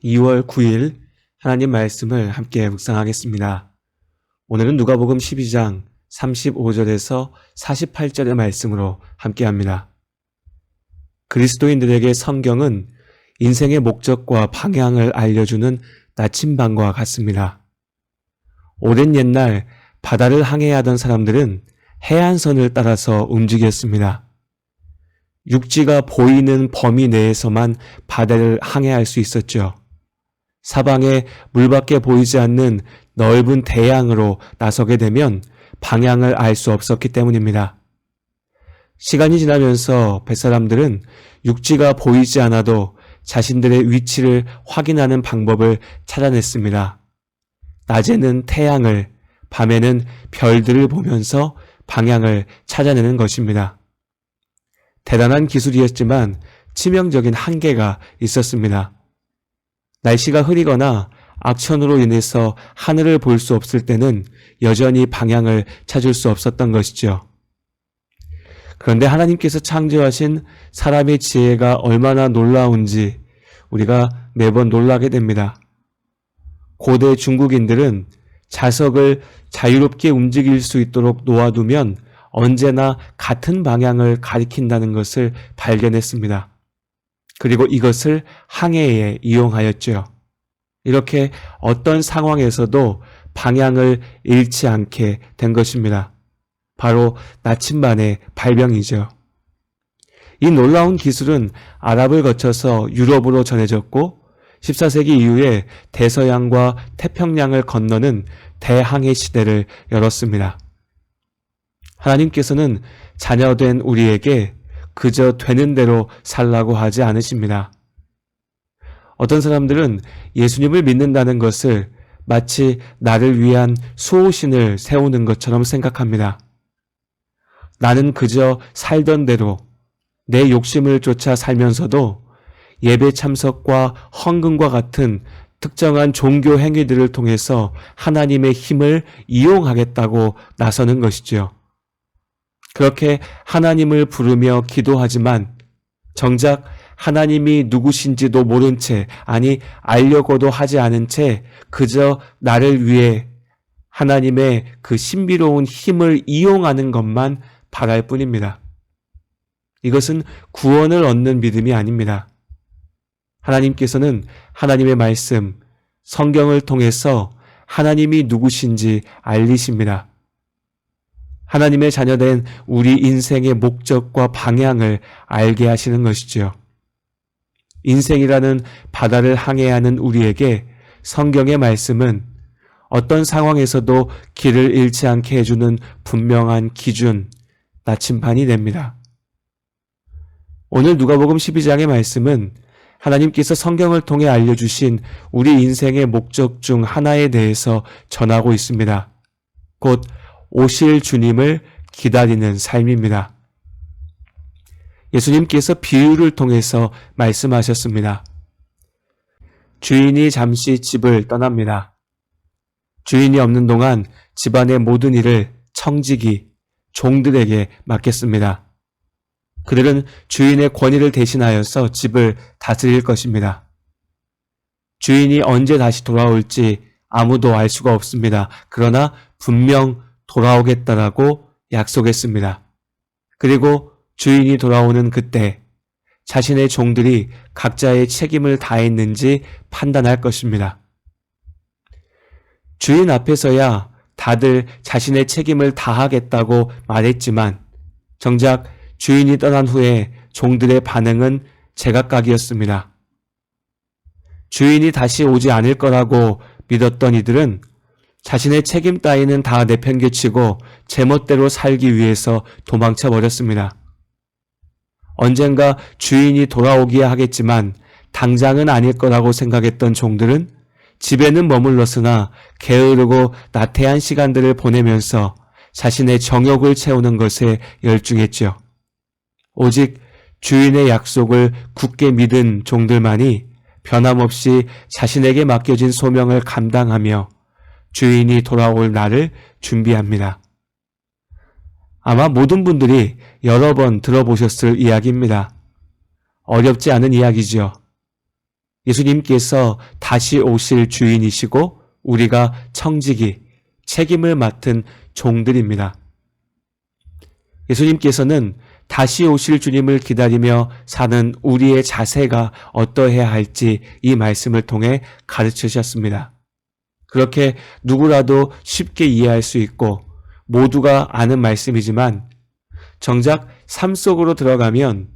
2월 9일 하나님 말씀을 함께 묵상하겠습니다. 오늘은 누가복음 12장 35절에서 48절의 말씀으로 함께합니다. 그리스도인들에게 성경은 인생의 목적과 방향을 알려주는 나침반과 같습니다. 오랜 옛날 바다를 항해하던 사람들은 해안선을 따라서 움직였습니다. 육지가 보이는 범위 내에서만 바다를 항해할 수 있었죠. 사방에 물밖에 보이지 않는 넓은 대양으로 나서게 되면 방향을 알 수 없었기 때문입니다. 시간이 지나면서 뱃사람들은 육지가 보이지 않아도 자신들의 위치를 확인하는 방법을 찾아냈습니다. 낮에는 태양을, 밤에는 별들을 보면서 방향을 찾아내는 것입니다. 대단한 기술이었지만 치명적인 한계가 있었습니다. 날씨가 흐리거나 악천후로 인해서 하늘을 볼 수 없을 때는 여전히 방향을 찾을 수 없었던 것이죠. 그런데 하나님께서 창조하신 사람의 지혜가 얼마나 놀라운지 우리가 매번 놀라게 됩니다. 고대 중국인들은 자석을 자유롭게 움직일 수 있도록 놓아두면 언제나 같은 방향을 가리킨다는 것을 발견했습니다. 그리고 이것을 항해에 이용하였죠. 이렇게 어떤 상황에서도 방향을 잃지 않게 된 것입니다. 바로 나침반의 발명이죠. 이 놀라운 기술은 아랍을 거쳐서 유럽으로 전해졌고 14세기 이후에 대서양과 태평양을 건너는 대항해 시대를 열었습니다. 하나님께서는 자녀된 우리에게 그저 되는 대로 살라고 하지 않으십니다. 어떤 사람들은 예수님을 믿는다는 것을 마치 나를 위한 수호신을 세우는 것처럼 생각합니다. 나는 그저 살던 대로 내 욕심을 쫓아 살면서도 예배 참석과 헌금과 같은 특정한 종교 행위들을 통해서 하나님의 힘을 이용하겠다고 나서는 것이죠. 그렇게 하나님을 부르며 기도하지만 정작 하나님이 누구신지도 모른 채, 아니 알려고도 하지 않은 채 그저 나를 위해 하나님의 그 신비로운 힘을 이용하는 것만 바랄 뿐입니다. 이것은 구원을 얻는 믿음이 아닙니다. 하나님께서는 하나님의 말씀, 성경을 통해서 하나님이 누구신지 알리십니다. 하나님의 자녀된 우리 인생의 목적과 방향을 알게 하시는 것이죠. 인생이라는 바다를 항해하는 우리에게 성경의 말씀은 어떤 상황에서도 길을 잃지 않게 해주는 분명한 기준, 나침반이 됩니다. 오늘 누가복음 12장의 말씀은 하나님께서 성경을 통해 알려주신 우리 인생의 목적 중 하나에 대해서 전하고 있습니다. 곧 오실 주님을 기다리는 삶입니다. 예수님께서 비유를 통해서 말씀하셨습니다. 주인이 잠시 집을 떠납니다. 주인이 없는 동안 집안의 모든 일을 청지기, 종들에게 맡겼습니다. 그들은 주인의 권위를 대신하여서 집을 다스릴 것입니다. 주인이 언제 다시 돌아올지 아무도 알 수가 없습니다. 그러나 분명 돌아오겠다라고 약속했습니다. 그리고 주인이 돌아오는 그때 자신의 종들이 각자의 책임을 다했는지 판단할 것입니다. 주인 앞에서야 다들 자신의 책임을 다하겠다고 말했지만 정작 주인이 떠난 후에 종들의 반응은 제각각이었습니다. 주인이 다시 오지 않을 거라고 믿었던 이들은 자신의 책임 따위는 다 내팽개치고 제멋대로 살기 위해서 도망쳐 버렸습니다. 언젠가 주인이 돌아오기야 하겠지만 당장은 아닐 거라고 생각했던 종들은 집에는 머물렀으나 게으르고 나태한 시간들을 보내면서 자신의 정욕을 채우는 것에 열중했죠. 오직 주인의 약속을 굳게 믿은 종들만이 변함없이 자신에게 맡겨진 소명을 감당하며 주인이 돌아올 날을 준비합니다. 아마 모든 분들이 여러 번 들어보셨을 이야기입니다. 어렵지 않은 이야기죠. 예수님께서 다시 오실 주인이시고 우리가 청지기, 책임을 맡은 종들입니다. 예수님께서는 다시 오실 주님을 기다리며 사는 우리의 자세가 어떠해야 할지 이 말씀을 통해 가르치셨습니다. 그렇게 누구라도 쉽게 이해할 수 있고 모두가 아는 말씀이지만 정작 삶 속으로 들어가면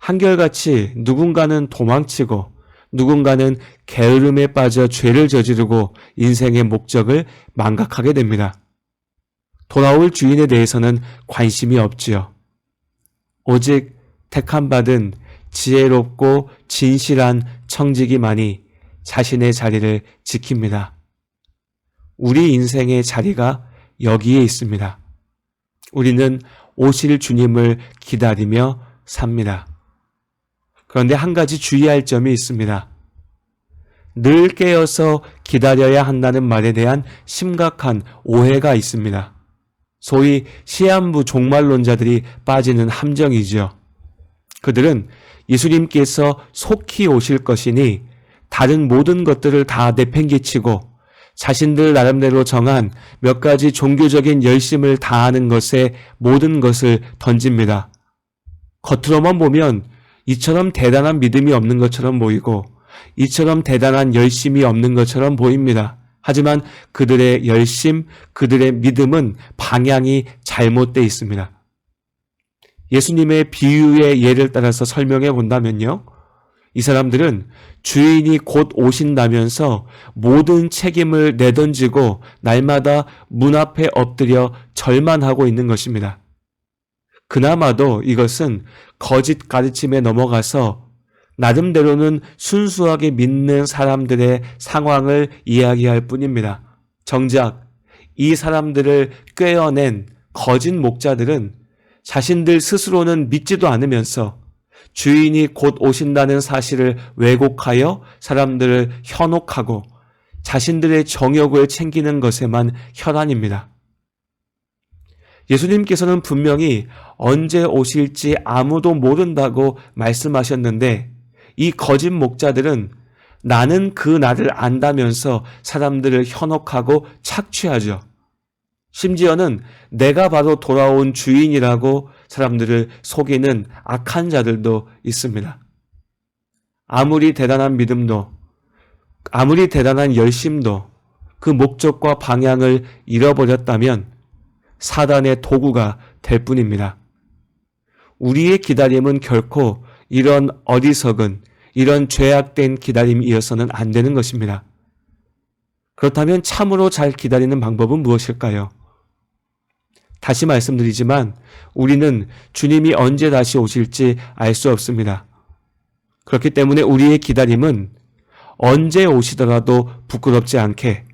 한결같이 누군가는 도망치고 누군가는 게으름에 빠져 죄를 저지르고 인생의 목적을 망각하게 됩니다. 돌아올 주인에 대해서는 관심이 없지요. 오직 택함받은 지혜롭고 진실한 청지기만이 자신의 자리를 지킵니다. 우리 인생의 자리가 여기에 있습니다. 우리는 오실 주님을 기다리며 삽니다. 그런데 한 가지 주의할 점이 있습니다. 늘 깨어서 기다려야 한다는 말에 대한 심각한 오해가 있습니다. 소위 시한부 종말론자들이 빠지는 함정이죠. 그들은 예수님께서 속히 오실 것이니 다른 모든 것들을 다 내팽개치고 자신들 나름대로 정한 몇 가지 종교적인 열심을 다하는 것에 모든 것을 던집니다. 겉으로만 보면 이처럼 대단한 믿음이 없는 것처럼 보이고 이처럼 대단한 열심이 없는 것처럼 보입니다. 하지만 그들의 열심, 그들의 믿음은 방향이 잘못되어 있습니다. 예수님의 비유의 예를 따라서 설명해 본다면요. 이 사람들은 주인이 곧 오신다면서 모든 책임을 내던지고 날마다 문 앞에 엎드려 절만하고 있는 것입니다. 그나마도 이것은 거짓 가르침에 넘어가서 나름대로는 순수하게 믿는 사람들의 상황을 이야기할 뿐입니다. 정작 이 사람들을 꿰어낸 거짓 목자들은 자신들 스스로는 믿지도 않으면서 주인이 곧 오신다는 사실을 왜곡하여 사람들을 현혹하고 자신들의 정욕을 챙기는 것에만 혈안입니다. 예수님께서는 분명히 언제 오실지 아무도 모른다고 말씀하셨는데 이 거짓 목자들은 나는 그 날을 안다면서 사람들을 현혹하고 착취하죠. 심지어는 내가 바로 돌아온 주인이라고 사람들을 속이는 악한 자들도 있습니다. 아무리 대단한 믿음도, 아무리 대단한 열심도 그 목적과 방향을 잃어버렸다면 사단의 도구가 될 뿐입니다. 우리의 기다림은 결코 이런 어리석은, 이런 죄악된 기다림이어서는 안 되는 것입니다. 그렇다면 참으로 잘 기다리는 방법은 무엇일까요? 다시 말씀드리지만 우리는 주님이 언제 다시 오실지 알 수 없습니다. 그렇기 때문에 우리의 기다림은 언제 오시더라도 부끄럽지 않게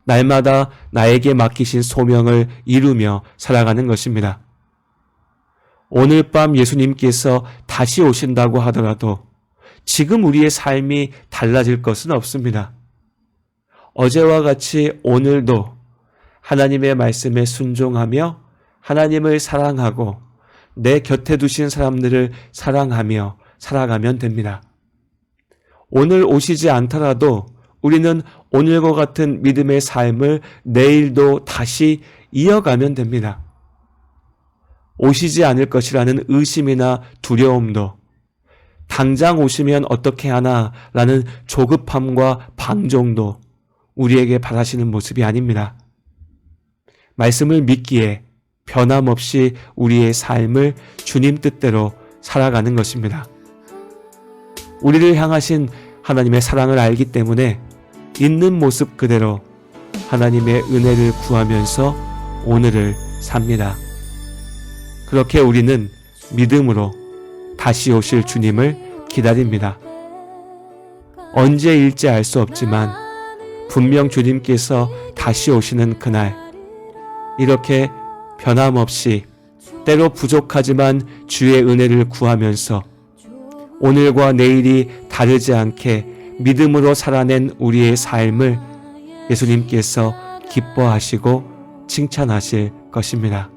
날마다 나에게 맡기신 소명을 이루며 살아가는 것입니다. 오늘 밤 예수님께서 다시 오신다고 하더라도 지금 우리의 삶이 달라질 것은 없습니다. 어제와 같이 오늘도 하나님의 말씀에 순종하며 하나님을 사랑하고 내 곁에 두신 사람들을 사랑하며 살아가면 됩니다. 오늘 오시지 않더라도 우리는 오늘과 같은 믿음의 삶을 내일도 다시 이어가면 됩니다. 오시지 않을 것이라는 의심이나 두려움도 당장 오시면 어떻게 하나라는 조급함과 방종도 우리에게 바라시는 모습이 아닙니다. 말씀을 믿기에 변함없이 우리의 삶을 주님 뜻대로 살아가는 것입니다. 우리를 향하신 하나님의 사랑을 알기 때문에 있는 모습 그대로 하나님의 은혜를 구하면서 오늘을 삽니다. 그렇게 우리는 믿음으로 다시 오실 주님을 기다립니다. 언제일지 알 수 없지만 분명 주님께서 다시 오시는 그날 이렇게 변함없이 때로 부족하지만 주의 은혜를 구하면서 오늘과 내일이 다르지 않게 믿음으로 살아낸 우리의 삶을 예수님께서 기뻐하시고 칭찬하실 것입니다.